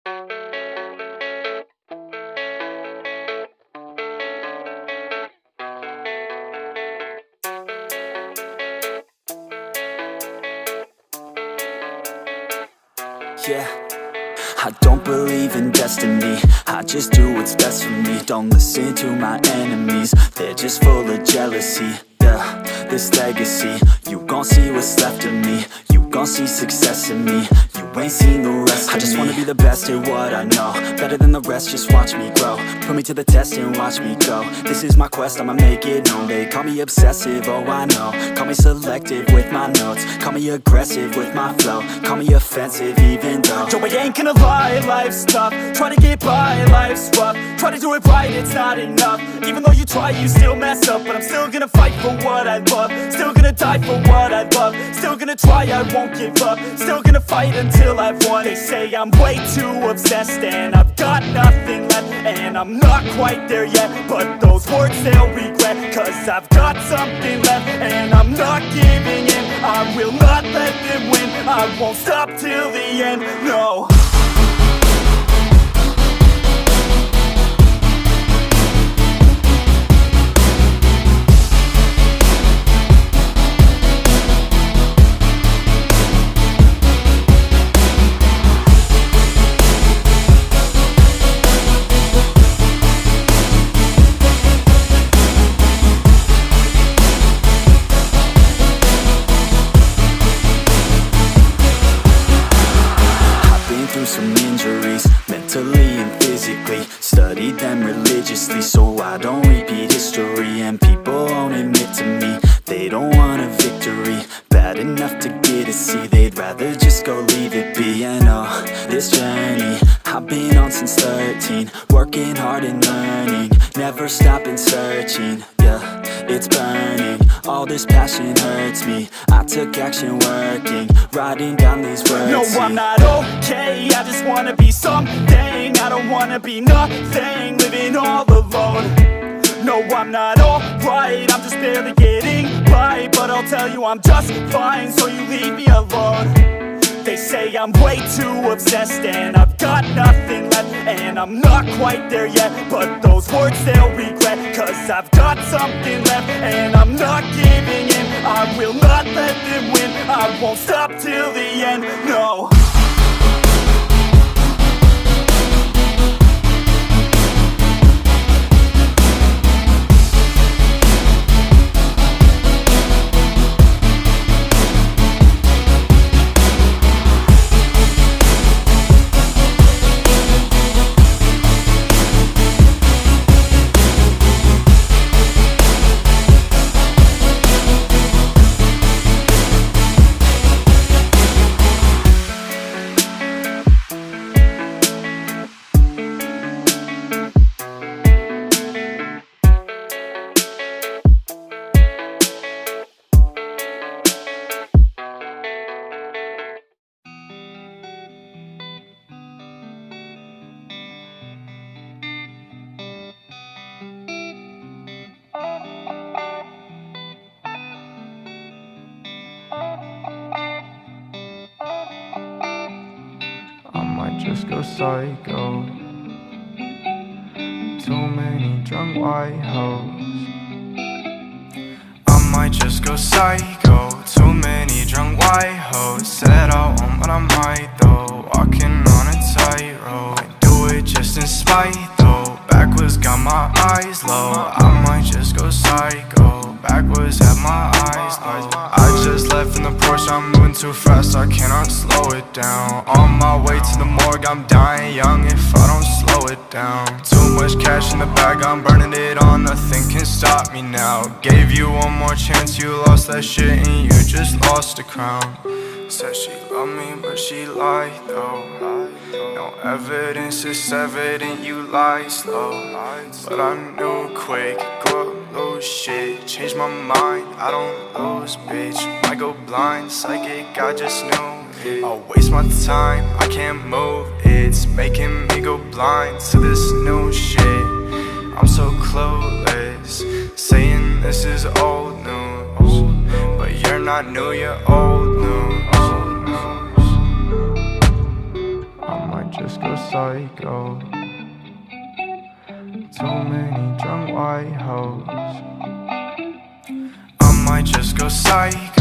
Yeah, I don't believe in destiny, I just do what's best for me. Don't listen to my enemies, they're just full of jealousy. Yeah, this legacy, you gon' see what's left of me. You gon' see success in me, you ain't seen the rest of me. I just wanna be the best at what I know, better than the rest, just watch me grow. Put me to the test and watch me go. This is my quest, I'ma make it known. They call me obsessive, oh I know. Call me selective with my notes, call me aggressive with my flow, call me offensive even though yo, I ain't gonna lie, life's tough. Try to get by, life's rough. Try to do it right, it's not enough. Even though you try, you still mess up. But I'm still gonna fight for what I love, still gonna die for what I love, still gonna try, I won't give up, still gonna fight until I've won. They say I'm way too obsessed and I've got nothing left, and I'm not quite there yet, but those words they'll regret, cause I've got something left and I'm not giving in. I will not let them win, I won't stop till the end, no. Some injuries, mentally and physically. Studied them religiously so I don't repeat history. And people won't admit to me they don't want a victory bad enough to get a C. They'd rather just go leave it be. And oh, this journey I've been on since 13, working hard and learning, never stopping searching. Yeah, it's burning, all this passion hurts me. I took action working, writing down these words. No, I'm not okay, I just wanna be something. I don't wanna be nothing, living all alone. No, I'm not alright, I'm just barely getting by. But I'll tell you I'm just fine, so you leave me alone. They say I'm way too obsessed and I've got nothing left, and I'm not quite there yet, but those words they'll regret, cause I've got something left and I'm not giving in. I will not let them win, I won't stop till the end, no. Just go psycho. Too many drunk white hoes. I might just go psycho. Too many drunk white hoes. Said I won't, but I might though. Walking on a tightrope. I do it just in spite though. Backwards got my eyes low. I might just go psycho. Backwards have my eyes low. I just left in the Porsche, I'm moving too fast, I cannot slow it down. On my way to the morgue, I'm dying young if I don't slow it down. Too much cash in the bag, I'm burning it all, nothing can stop me now. Gave you one more chance, you lost that shit and you just lost the crown. Said she loved me, but she lied though. No evidence, it's evident you lie slow. But I knew quick, go up, lose shit. Changed my mind, I don't lose, bitch. Might go blind, psychic, I just knew it. I'll waste my time, I can't move. It's making me go blind to this new shit. I'm so clueless, saying this is old news, but you're not new, you're old news. I might just just go psycho. Too many drunk white hoes. I might just go psycho.